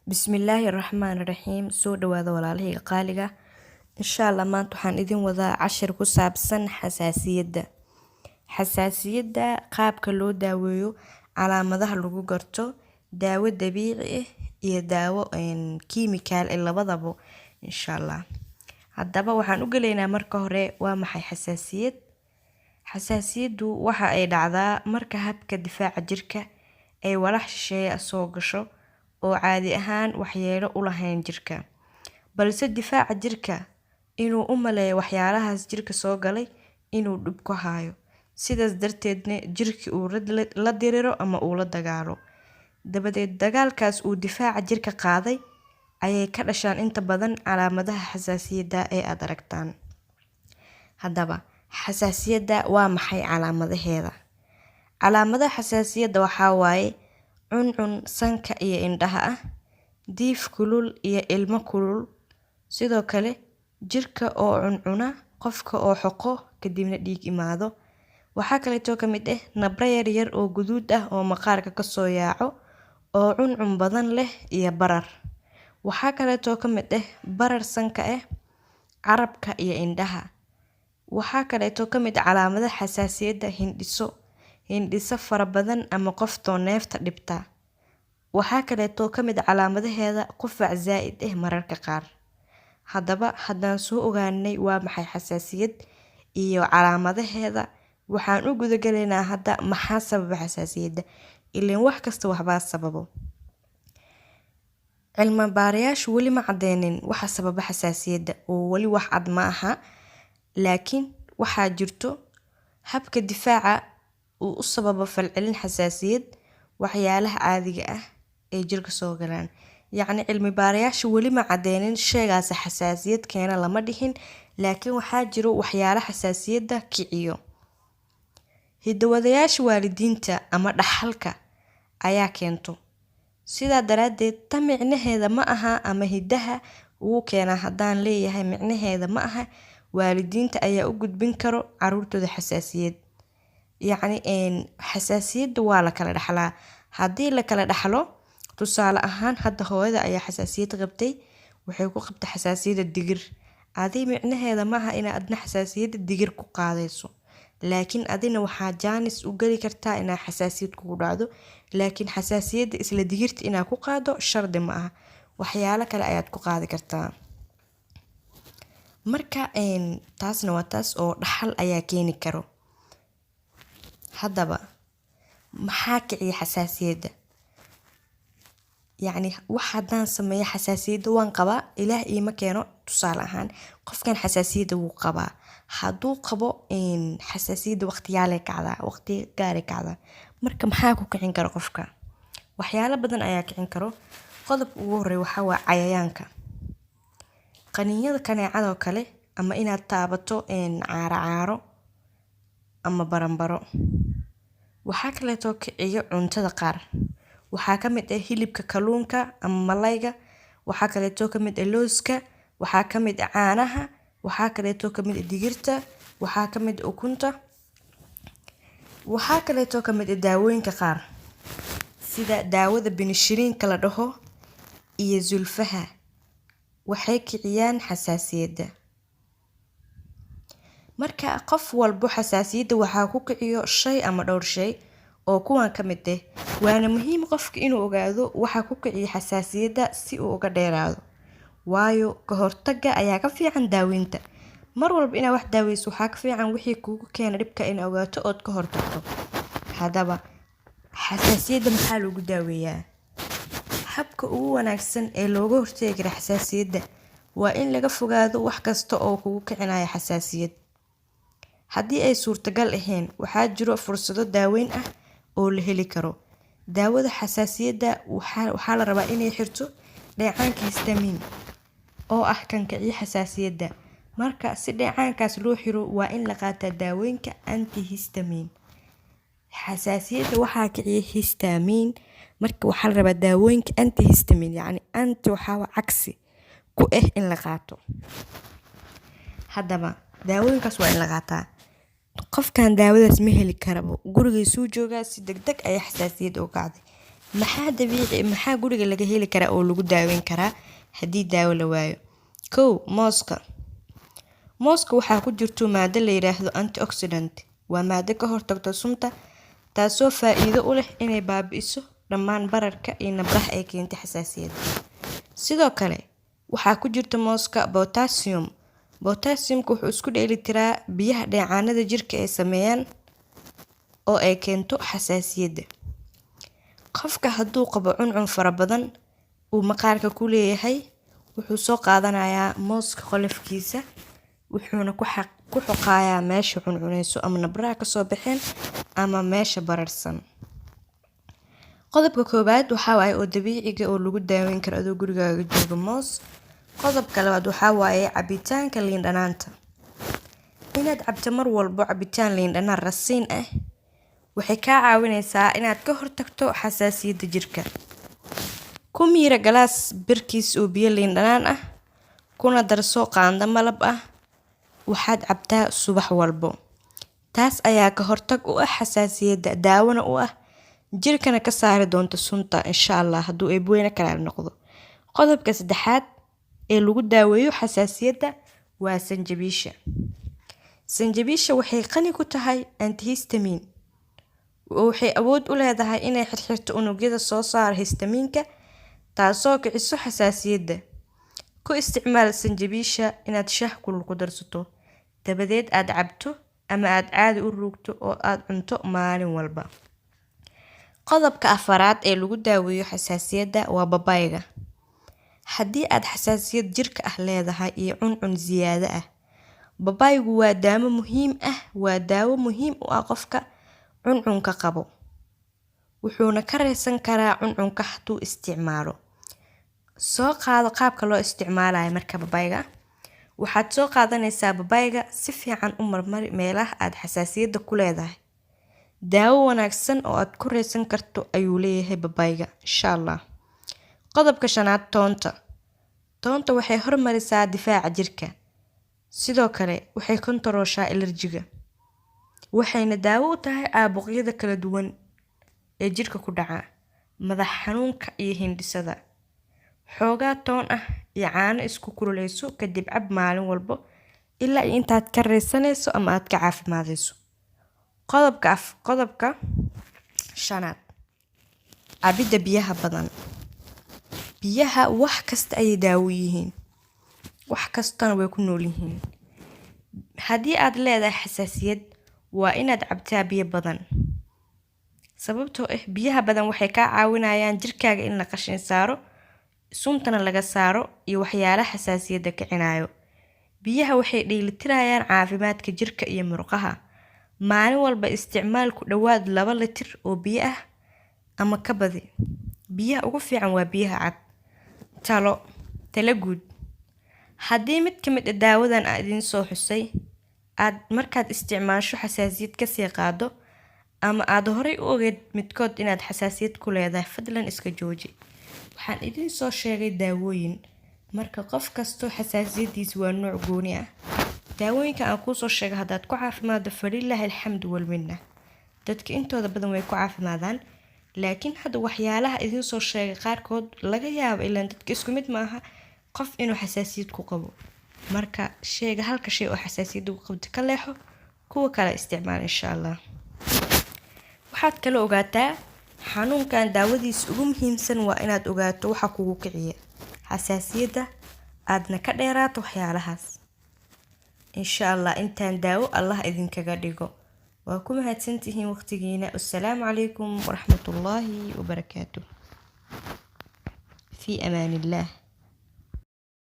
Bismillahirrahmanirrahiim. Soo dhawaada walaalahayga qaaliga. Insha Allah maanta waxaan idin wadaa cashir ku saabsan xasaasiyadda. Xasaasiyadda qaabka loo daaweeyo, calaamadaha lagu garto, daawo dabiici ah iyo daawo kiimikaal labadaba insha Allah. Haddaba waxaan u galeynaa marka hore waa maxay xasaasiyad? Xasaasiyaddu waxa ay dhacdaa marka habka difaaca jirka ay walax shisheeye soo gasho oo caadi ahaan waxyeelo u lahayn jirka, balse difaaca jirka inuu u maleeyo waxyaalahaas jirka soo galay inuu dhib ku hayo, sidaas darteedna jirkii uu la diriro ama uu la dagaalo. Dabadeed dagaalkaas uu difaaca jirka qaaday ayay ka dhashaan inta badan calaamadaha xasaasiyadda ee aad aragtaan. Haddaba xasaasiyadda waa maxay calaamadaheeda? Calaamadaha xasaasiyadda waxaa waaye cuncun sanka iyo indhaha ah, diif kulul iyo ilmo kulul, sidoo kale jirka oo cuncuna, qofka oo xoqo kadibna dhiig imaado. Waxaa kaleeto ka mid ah nabro yaryar oo guduud ah oo maqaarka ka soo yaaco oo cuncun badan leh iyo barar. Waxaa kaleeto ka mid ah barar sanka ah, carabka iyo indhaha. Waxaa kaleeto ka mid ah calaamadaha xasaasiyadda hindhiso fara badan ama qoftoo neefta dhibta. Waxaa kaleeto ka mid ah calaamadaheeda qufac zaa'id ah mararka qaar. Haddaba haddaan soo ogaanay waa maxay xasaasiyad iyo calaamadaheeda, waxaan u guda galeynaa hadda maxaa sababa xasaasiyadda. Ileen wax kasta waxbaa sababo. Cilmi baarayaashu weli ma cadeynin waxa sababa xasaasiyadda oo weli wax cad ma aha, laakiin waxaa jirto habka difaaca uu u sababa falcelin xasaasiyad waxyaalaha caadiga ah ee jirka soo galaan. Yacni cilmi baarayaashu weli ma cadeynin sheygaas xasaasiyad keena lama dhihin, laakiin waxaa jiro waxyaalaha xasaasiyadda kiciyo. Hiddo-wadayaasha waalidiinta ama dhaxalka ayaa keento. Sidaa daraaddeed tan micnaheeda ma aha ama hiddaha uu keena haddaan leeyahay micnaheeda ma aha waalidiinta ayaa u gudbin karo carruurtooda xasaasiyad. Yacni xasaasiyadda waa la kala dhaxlaa. Haddii la kala dhaxlo, tusaale ahaan hadda hooyada ayaa xasaasiyad qabtay, waxay ku qabtay xasaasiyadda digir. Adii micnaheeda ma aha inaad adna xasaasiyadda digir ku qaadayso, laakiin adina waxaa jaanis u gali kartaa inaa xasaasiyad kugu dhacdo, laakiin xasaasiyadda isla digirta inaa ku qaado shardi ma aha. Waxyaalo kale ayaad ku qaadi kartaa. Marka taasna waa taas oo dhaxal ayaa keeni karo. Haddaba maxaa kiciya xasaasiyadda? Yacni wax haddaan sameeyo xasaasiyadda waan qabaa, ilaah iima keeno tusaale ahaan qofkan xasaasiyadda wuu qabaa. Hadduu qabo xasaasiyadda waqtiyaalay kacdaa, waqti gaaray kacdaa. Marka maxaa ku kicin karo qofka? Waxyaalo badan ayaa kicin karo. Qodob ugu horeeya waxaa waa cayayaanka. Qaniinyada kaneecada kale ama inaad taabato caaro ama baranbaro. Waxaa kaleeto kiciyo cuntada qaar. Waxaa ka mid ah hilibka kalluunka ama malayga. Waxaa kaleeto ka mid ah looska. Waxaa ka mid ah caanaha. Waxaa kaleeto ka mid ah digirta. Waxaa ka mid ah ukunta. Waxaa kaleeto ka mid ah daawooyinka qaar sida daawada binishiriinka la dhaho iyo zulfaha. Waxay kiciyaan xasaasiyadda. Marka qof walbo xasaasiyadda waxaa ku kiciyo shay ama dhowr shay oo kuwan ka mid ah. Waana muhiim qofka inuu ogaado waxa ku kiciya xasaasiyadda si uu uga dheeraado. Waayo ka hortagga ayaa ka fiican daaweynta. Mar walba inaad wax daaweyso waxaa ka fiican wixii kugu keena dhibka in ogaato ood ka hortagto. Haddaba xasaasiyadda maxaa lagu daaweeyaa? Habka ugu wanaagsan ee looga hortagi karo xasaasiyadda waa in laga fogaado wax kasta oo kugu kicinaya xasaasiyad. Haddii ay suurtagal ahayn, waxaa jiro fursado daaweyn ah oo la heli karo. Daawada xasaasiyadda waxaa la rabaa inay xirto dheecaanka histamine oo ah kan kiciya xasaasiyadda. Marka si dheecaankaas loo xiro waa in la qaataa daawooyinka antihistamine. Xasaasiyadda waxaa kiciya histamine, marka waxaa la rabaa daawooyinka antihistamine. Yacni anti waxaa cagsi ku ah in la qaato. Haddaba daawooyinkaas waa in la qaataa. Qofkan daawadaas ma heli karabo, gurigiisuu joogaa si degdeg ayaa xasaasiyad u kacday. maxaa guriga laga heli karaa oo lagu daaweyn karaa haddii daawo la waayo? Kow, mooska waxaa ku jirto maado la yiraahdo antioxidant. Waa maado ka hortagta sunta, taasoo faa'iido u leh inay baabi'iso dhammaan bararka iyo nabraha ay keento xasaasiyadda. Sidoo kale waxaa ku jirta mooska potassium. Potassiumku wuxuu isku dheelitiraa biyaha dheecaanada jirka ay sameeyaan oo ay keento xasaasiyadda. Qofka hadduu qabo cuncun fara badan uu maqaarka ku leeyahay, wuxuu soo qaadanayaa mooska qolofkiisa, wuxuuna ku xoqayaa meesha cuncunayso ama nabraha kasoo baxeen ama meesha bararsan. Qodobka koowaad waxaa waaye oo dabiiciga oo lagu daaweyn karo adoo gurigaaga jooga moos. Qodobka labaad waxaa waaye cabitaanka liin dhanaanta. Inaad cabto mar walbo cabitaan liin dhanaan rasiin ah waxay kaa caawinaysaa inaad ka hortagto xasaasiyadda jirka. Ku miira galaas birkiis oo biyo liin dhanaan ah, kuna darso qaando malab ah. Waxaad cabtaa subax walbo. Taas ayaa ka hortag u ah xasaasiyadda, daawona u ah, jirkana ka saari doonta sunta insha Allah hadduu ay buweyna kala noqdo. Qodobka saddexaad ee lagu daaweeyo xasaasiyadda waa sanjabiisha. Sanjabiisha waxay qani ku tahay antihistamine. Waxay awood u leedahay inay xirxirto unugyada soo saara histamiinka, taasoo kiciso xasaasiyadda. Ku isticmaal sanjabiisha inaad shaah kulul ku darsato, dabadeed aad cabto ama aad caadi u ruugto oo aad cunto maalin walba. Qodobka afaraad ee lagu daaweeyo xasaasiyadda waa babayga. Haddii aad xasaasiyad jirka ah leedahay iyo cuncun ziyaado ah, babaygu waa daawo muhiim u ah qofka cuncunka qabo. Wuxuuna ka reesan karaa cuncunka hadduu isticmaalo. Soo qaado qaabka loo isticmaalayo marka babayga. Waxaad soo qaadanaysaa babayga, si fiican u marmari meelaha aad xasaasiyadda ku leedahay. Daawo wanaagsan oo aad ku reesan karto ayuu leeyahay babayga insha Allah. Qodobka shanaad, toonta waxay hormarisaa difaaca jirka. Sidoo kale waxay kontarooshaa alerjiga. Waxayna daawo u tahay caabuqyada kala duwan ee jirka ku dhaca, madax xanuunka iyo hindhisada. Xoogaa toon ah iyo caano isku kululeyso kadib cab maalin walbo ilaa intaad ka reesanayso ama aad ka caafimaadayso. Qodobka shanaad, cabidda biyaha badan. Biyaha wax kasta ayay daawo yihiin, wax kastana way ku nool yihiin. Haddii aad leedahay xasaasiyad, waa inaad cabtaa biyo badan. Sababtoo ah biyaha badan waxay kaa caawinayaan jirkaaga in la qashin saaro, suntana laga saaro iyo waxyaalaha xasaasiyadda kicinayo. Biyaha waxay dheelitirayaan caafimaadka jirka iyo murqaha. Maalin walba isticmaal ku dhawaad 2 litir oo biyo ah ama ka badi. Biyaha ugu fiican waa biyaha cad. Talo guud. Haddii mid ka mid ah daawadan aan idin soo xusay aad markaad isticmaasho xasaasiyad ka sii qaado, ama aad horay u ogeyd midkood inaad xasaasiyad ku leedahay, fadlan iska jooji. Waxaan idin soo sheegay daawooyin, marka qof kasto xasaasiyadiisa waa nooc gooni ah. Daawooyinka aan kuu soo sheegay haddaad ku caafimaado falillahi alxamdu wal minna. Dadka intooda badan way ku caafimaadaan, laakiin hadda waxyaalaha idin soo sheegay qaarkood laga yaabo ilaan dadka isku mid maaha qof inuu xasaasiyad ku qabo. Marka halka shay oo xasaasiyad ku qabto ka leexo, kuwa kale isticmaal insha Allah. Waxaad kala ogaataa xanuunkan daawadiisa ugu muhiimsan waa inaad ogaato waxa kugu kiciya xasaasiyadda, aadna ka dheeraato waxyaalahaas. insha Allah intaan daawo Allah idinkaga dhigo. waa ku mahadsantihiin waqtigiina. Assalaamu calaykum waraxmatullaahi wabarakaatuh. fi amaanillah.